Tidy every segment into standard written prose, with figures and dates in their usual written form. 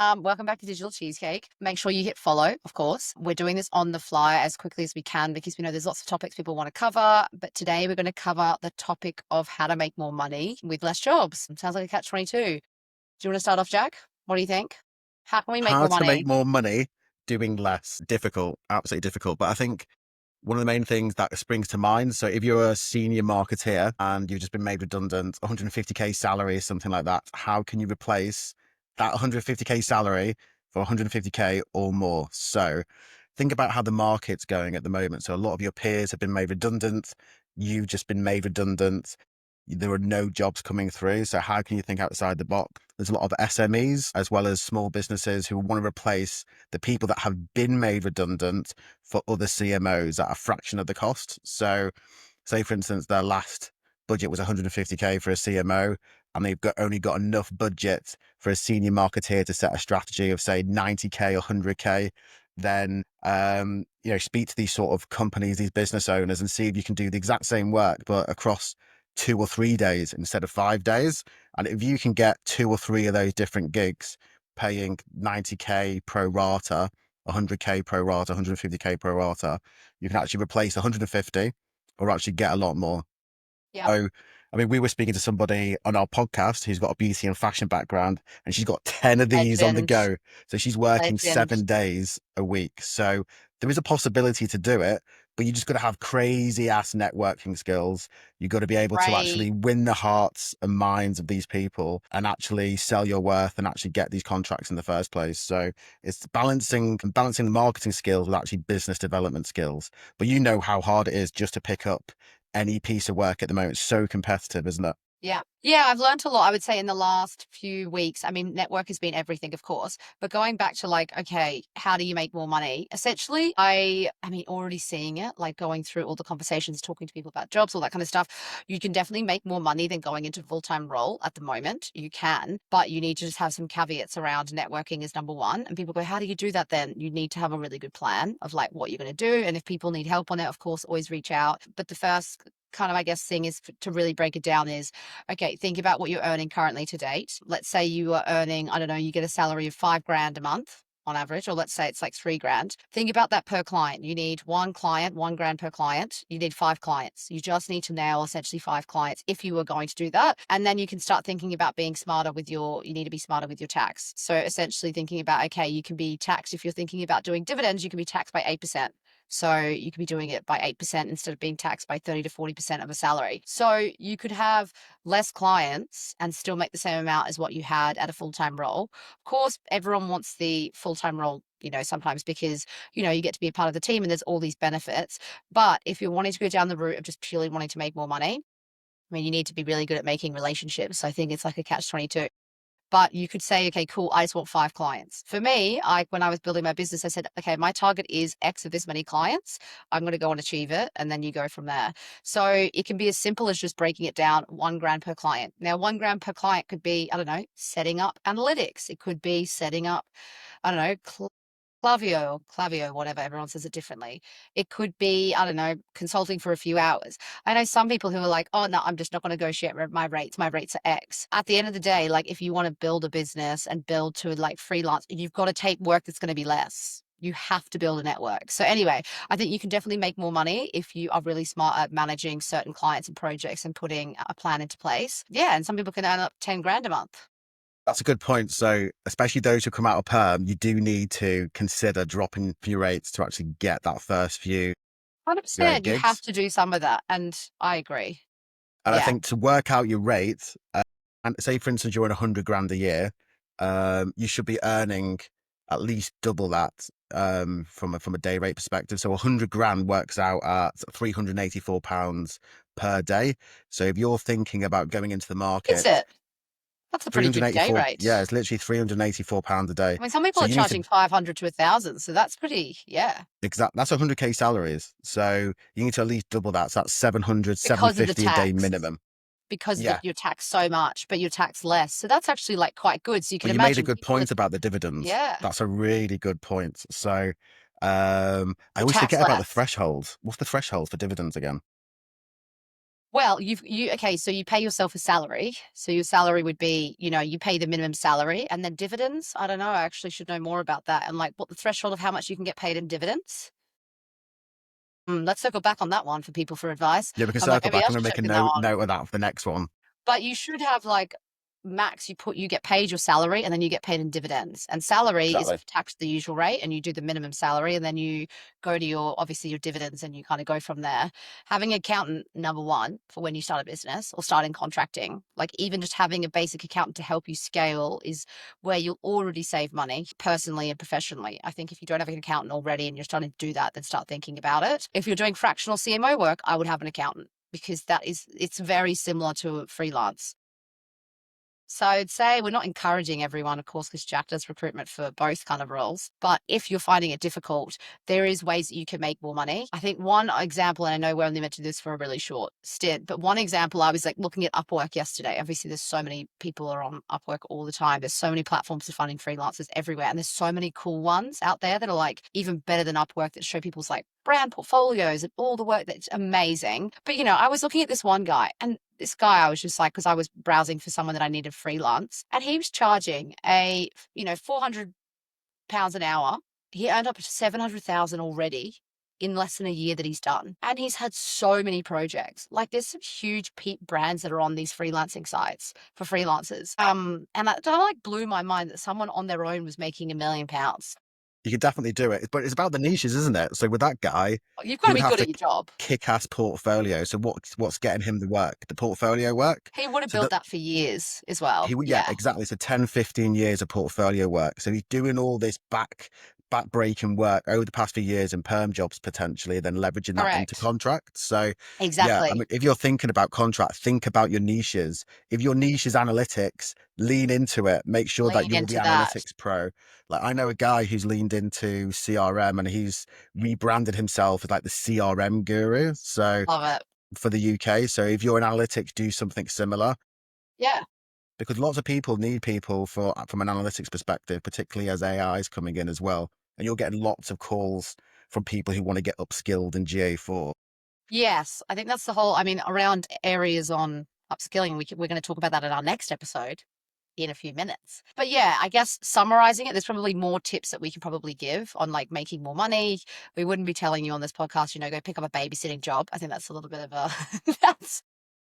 Welcome back to Digital Cheesecake. Make sure you hit follow, of course. We're doing this on the fly as quickly as we can because we know there's lots of topics people want to cover. But today we're going to cover the topic of how to make more money with less jobs. Sounds like a catch-22. Do you want to start off, Jack? What do you think? How can we make How more to make money? more money doing less. Difficult, absolutely difficult. But I think one of the main things that springs to mind. So if you're a senior marketeer and you've just been made redundant, 150K salary, something like that, how can you replace that 150K salary for 150K or more? So think about how the market's going at the moment. So a lot of your peers have been made redundant. You've just been made redundant. There are no jobs coming through. So how can you think outside the box? There's a lot of SMEs as well as small businesses who want to replace the people that have been made redundant for other CMOs at a fraction of the cost. So say, for instance, their last budget was 150K for a CMO, and they've only got enough budget for a senior marketeer to set a strategy of, say, 90K or 100K. Then, speak to these sort of companies, these business owners, and see if you can do the exact same work, but across 2 or 3 days instead of 5 days. And if you can get 2 or 3 of those different gigs paying 90K pro rata, 100K pro rata, 150K pro rata, you can actually replace 150 or actually get a lot more. Yeah, So, I mean, we were speaking to somebody on our podcast who's got a beauty and fashion background, and she's got 10 of these on the legend, go. So she's working legend. 7 days a week. So there is a possibility to do it, but you just got to have crazy ass networking skills. You got to be able to Right. actually win the hearts and minds of these people and actually sell your worth and actually get these contracts in the first place. So it's balancing the marketing skills with actually business development skills. But you know how hard it is just to pick up any piece of work at the moment. It's so competitive, isn't it? Yeah. Yeah, I've learned a lot, I would say, in the last few weeks. I mean, network has been everything, of course, but going back to like, okay, how do you make more money? Essentially, I mean, already seeing it, like going through all the conversations, talking to people about jobs, all that kind of stuff, you can definitely make more money than going into a full-time role at the moment. You can, but you need to just have some caveats around networking is number one. And people go, how do you do that then? You need to have a really good plan of like what you're going to do. And if people need help on it, of course, always reach out. But the first kind of, I guess, thing is to really break it down is okay, think about what you're earning currently to date. Let's say you are earning, I don't know, you get a salary of 5 grand a month on average, or let's say it's like 3 grand. Think about that per client. You need one client, 1 grand per client. You need 5 clients. You just need to nail essentially 5 clients if you are going to do that. And then you can start thinking about being smarter with you need to be smarter with your tax. So essentially thinking about, okay, you can be taxed if you're thinking about doing dividends, you can be taxed by 8%. So you could be doing it by 8% instead of being taxed by 30 to 40% of a salary. So you could have less clients and still make the same amount as what you had at a full-time role. Of course, everyone wants the full-time role, sometimes because, you get to be a part of the team and there's all these benefits. But if you're wanting to go down the route of just purely wanting to make more money, I mean, you need to be really good at making relationships. I think it's like a catch-22. But you could say, okay, cool, I just want 5 clients. For me, when I was building my business, I said, okay, my target is X of this many clients. I'm going to go and achieve it. And then you go from there. So it can be as simple as just breaking it down 1 grand per client. Now, 1 grand per client could be, I don't know, setting up analytics. It could be setting up, I don't know, Clavio, whatever, everyone says it differently. It could be, I don't know, consulting for a few hours. I know some people who are like, oh, no, I'm just not going to negotiate my rates. My rates are X. At the end of the day, like if you want to build a business and build to like freelance, you've got to take work that's going to be less. You have to build a network. So anyway, I think you can definitely make more money if you are really smart at managing certain clients and projects and putting a plan into place. Yeah, and some people can earn up 10 grand a month. That's a good point. So, especially those who come out of perm, you do need to consider dropping your rates to actually get that first few 100%, you have gigs. to do some of that. And I agree. And I Yeah. think to work out your rate, and say for instance you're on 100 grand a year, you should be earning at least double that from a day rate perspective. So 100 grand works out at £384 per day. So if you're thinking about going into the Is market, it? That's a pretty good day 384, yeah, rate. it's literally £384 a day. I mean, some people So are you need to charging 500 to 1,000, so that's pretty, yeah, that's 100K salaries. So you need to at least double that. So that's 700, because of the 750 a day tax, minimum. because of Yeah, you're taxed so much, but you're taxed less. So that's actually like quite good. So you can but you made a imagine good people are, point about the dividends. yeah, That's a really good point. So I you're always taxed forget about the less. threshold. What's the threshold for dividends again? Well, okay, so you pay yourself a salary. So your salary would be, you pay the minimum salary and then dividends. I don't know. I actually should know more about that and like what the threshold of how much you can get paid in dividends. Let's circle back on that one for people for advice. Yeah, we can I'm like, circle maybe back. I I'm going should to make check a in that one. note of that for the next one. But you should have like max you get paid your salary and then you get paid in dividends. And salary is Exactly. taxed the usual rate and you do the minimum salary and then you go to your obviously your dividends and you kind of go from there. Having an accountant, number one, for when you start a business or starting contracting, like even just having a basic accountant to help you scale is where you'll already save money personally and professionally. I think if you don't have an accountant already and you're starting to do that, then start thinking about it. If you're doing fractional CMO work, I would have an accountant because it's very similar to freelance. So I'd say we're not encouraging everyone, of course, because Jack does recruitment for both kind of roles. But if you're finding it difficult, there is ways that you can make more money. I think one example, and I know we only mentioned this for a really short stint, but one example, I was like looking at Upwork yesterday. Obviously, there's so many people are on Upwork all the time. There's so many platforms for finding freelancers everywhere. And there's so many cool ones out there that are like even better than Upwork that show people's like brand portfolios and all the work that's amazing. But I was looking at this one guy and this guy, I was just like, because I was browsing for someone that I needed freelance, and he was charging £400 an hour. He earned up to 700,000 already in less than a year that he's done. And he's had so many projects. Like there's some huge peak brands that are on these freelancing sites for freelancers. And that like blew my mind that someone on their own was making £1 million. You could definitely do it, but it's about the niches, isn't it? So with that guy, You've got he to would be have good to at your job. kick-ass portfolio. So what's getting him the work? The portfolio work. He would have So built that that for years as well. he would, yeah, Yeah, exactly. So 10, 15 years of portfolio work. So he's doing all this back breaking work over the past few years in perm jobs potentially, then leveraging that into correct. contracts. So yeah, I Exactly. mean, if you're thinking about contract, think about your niches. If your niche is analytics, lean into it. Make sure that Lean you're the into that. analytics pro. Like I know a guy who's leaned into CRM and he's rebranded himself as like the CRM guru. So Love it. for the UK. So if you're in analytics, do something similar Yeah. because lots of people need people from an analytics perspective, particularly as AI is coming in as well. And you're getting lots of calls from people who want to get upskilled in GA4. Yes. I think that's the whole, I mean, around areas on upskilling, we're going to talk about that in our next episode in a few minutes. But yeah, I guess summarizing it, there's probably more tips that we can probably give on like making more money. We wouldn't be telling you on this podcast, go pick up a babysitting job. I think that's a little bit of a, that's,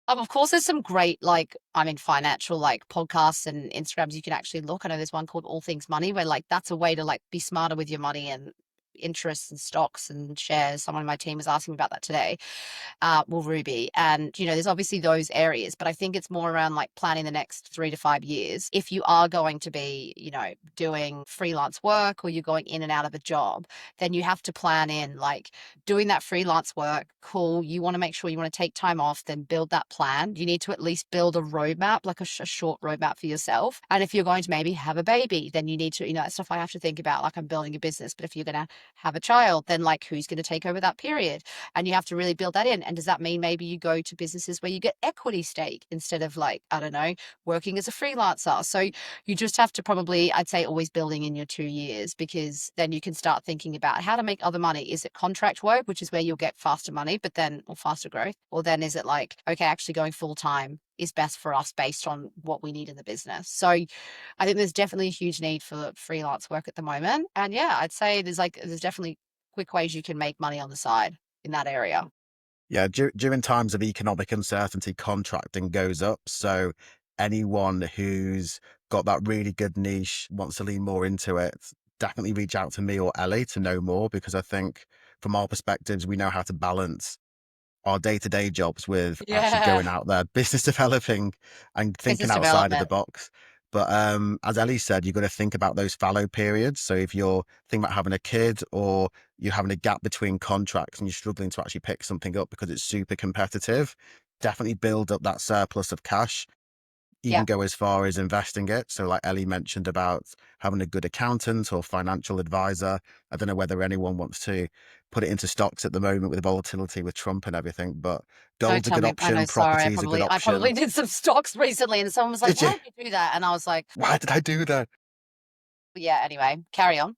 of course, there's some great, like, I mean, financial, like, podcasts and Instagrams you can actually look. I know there's one called All Things Money, where, like, that's a way to, like, be smarter with your money and interests and stocks and shares. Someone on my team was asking me about that today. Will Ruby. And, there's obviously those areas, but I think it's more around like planning the next 3 to 5 years. If you are going to be, doing freelance work or you're going in and out of a job, then you have to plan in like doing that freelance work. Cool. You want to make sure you want to take time off, then build that plan. You need to at least build a roadmap, like a short roadmap for yourself. And if you're going to maybe have a baby, then you need to, that stuff I have to think about, like I'm building a business. But if you're going to have a child, then like who's going to take over that period? And you have to really build that in. And does that mean maybe you go to businesses where you get equity stake instead of like, I don't know, working as a freelancer? So you just have to probably, I'd say, always building in your 2 years, because then you can start thinking about how to make other money. Is it contract work, which is where you'll get faster money, or faster growth? Or then is it like, okay, actually going full time is best for us based on what we need in the business? So I think there's definitely a huge need for freelance work at the moment. And yeah, I'd say there's definitely quick ways you can make money on the side in that area. Yeah, during times of economic uncertainty, contracting goes up. So anyone who's got that really good niche, wants to lean more into it, definitely reach out to me or Ellie to know more, because I think from our perspectives, we know how to balance our day-to-day jobs with actually Yeah. going out there, business developing and thinking Business outside of the development. box. But as Ellie said, you've got to think about those fallow periods. So if you're thinking about having a kid or you're having a gap between contracts and you're struggling to actually pick something up because it's super competitive, definitely build up that surplus of cash. Yeah. Even go as far as investing it. So like Ellie mentioned about having a good accountant or financial advisor. I don't know whether anyone wants to put it into stocks at the moment with volatility with Trump and everything, but Don't gold's a tell good me. I know. option. Sorry. Property is a good I probably option. did some stocks recently and someone was like, Did you? why did you do that? And I was like, Why did I do that? yeah, anyway, carry on.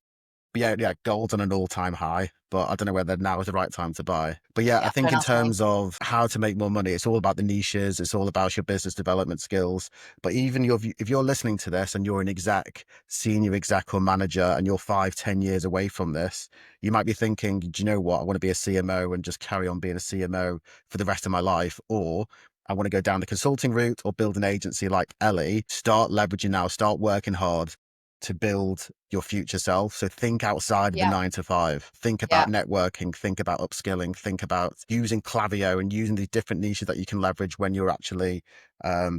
But yeah, gold's on an all-time high, but I don't know whether now is the right time to buy. But yeah, I Yeah, think don't in ask me. terms of how to make more money, it's all about the niches. It's all about your business development skills. But even if you're listening to this and you're an exec, senior exec or manager, and you're 5, 10 years away from this, you might be thinking, do you know what? I want to be a CMO and just carry on being a CMO for the rest of my life. Or I want to go down the consulting route or build an agency like Ellie. Start leveraging now, start working hard to build your future self. So think outside of the Yeah, 9 to 5. Think yeah. about networking, think about upskilling, think about using Clavio and using the different niches that you can leverage when you're actually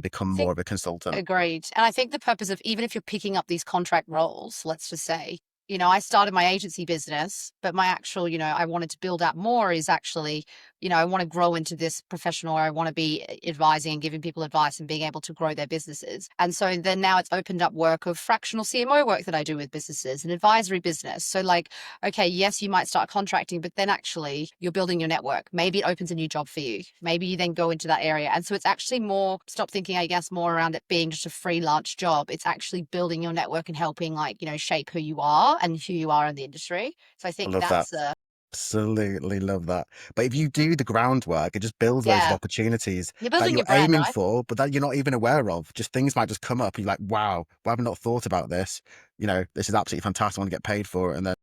become I more think of a consultant. agreed. And I think the purpose of even if you're picking up these contract roles, let's just say, I started my agency business, but my actual, I wanted to build out more is actually, I want to grow into this professional where I want to be advising and giving people advice and being able to grow their businesses. And so then now it's opened up work of fractional CMO work that I do with businesses and advisory business. So like, okay, yes, you might start contracting, but then actually you're building your network. Maybe it opens a new job for you. Maybe you then go into that area. And so it's actually more, stop thinking, I guess, more around it being just a freelance job. It's actually building your network and helping, like, shape who you are and who you are in the industry. So I I think love that. that's Absolutely love that. But if you do the groundwork, it just builds loads of yeah, opportunities you're that building you're your brand, aiming right? for, but that you're not even aware of. Just things might just come up. You're like, wow, well, I've not thought about this. This is absolutely fantastic. I want to get paid for it. And then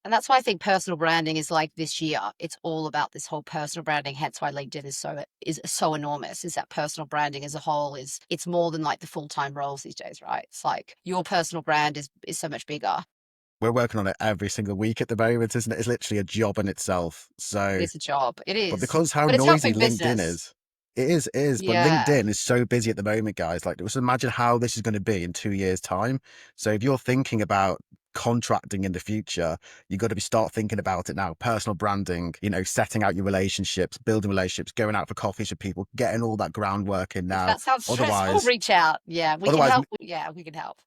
And that's why I think personal branding is like this year. It's all about this whole personal branding. Hence why LinkedIn is so enormous. Is that personal branding as a whole is it's more than like the full-time roles these days, right? It's like your personal brand is so much bigger. we're working on it every single week at the moment, isn't it? It's literally a job in itself. It So, is a job. It but is. because how But it's noisy helping LinkedIn business. is, it is. But Yeah. LinkedIn is so busy at the moment, guys. Like, just imagine how this is going to be in 2 years' time. So, if you're thinking about contracting in the future, you've got to start thinking about it now. Personal branding, setting out your relationships, building relationships, going out for coffees with people, getting all that groundwork in If now. that sounds stressful, Otherwise, reach out. Yeah, we can otherwise, help. Yeah, we can help.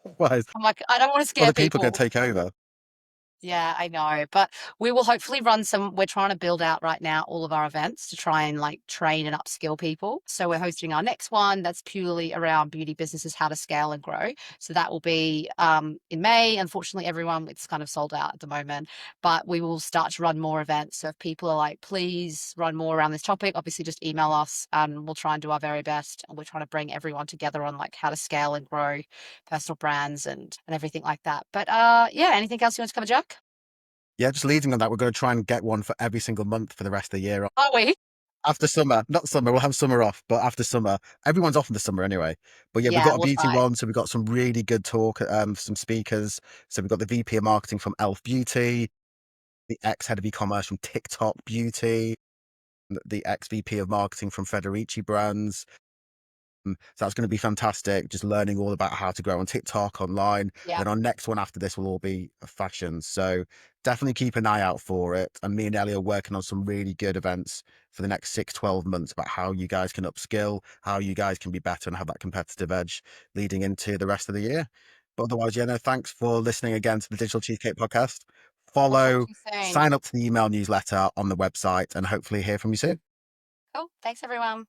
otherwise, I'm like, I don't want to scare other people are going to people. take over. Yeah, I know. But we will hopefully we're trying to build out right now all of our events to try and like train and upskill people. So we're hosting our next one that's purely around beauty businesses, how to scale and grow. So that will be in May. Unfortunately, everyone, it's kind of sold out at the moment, but we will start to run more events. So if people are like, please run more around this topic, obviously just email us and we'll try and do our very best. And we're trying to bring everyone together on like how to scale and grow personal brands and everything like that. But yeah, anything else you want to cover, Jack? Yeah, just leading on that, we're going to try and get one for every single month for the rest of the year. Are we? After summer, not summer, we'll have summer off, but after summer, everyone's off in the summer anyway. But yeah, we've Yeah, got a we'll beauty try. one, so we've got some really good talk, some speakers. So we've got the VP of marketing from Elf Beauty, the ex head of e-commerce from TikTok Beauty, the ex VP of marketing from Federici Brands. So that's going to be fantastic. Just learning all about how to grow on TikTok online. And Yeah. then our next one after this will all be fashion. So definitely keep an eye out for it. And me and Ellie are working on some really good events for the next 6, 12 months about how you guys can upskill, how you guys can be better and have that competitive edge leading into the rest of the year. But otherwise, yeah, no, thanks for listening again to the Digital Cheesecake podcast. We'll talk Follow, to you soon. sign up to the email newsletter on the website, and hopefully hear from you soon. Cool. Thanks, everyone.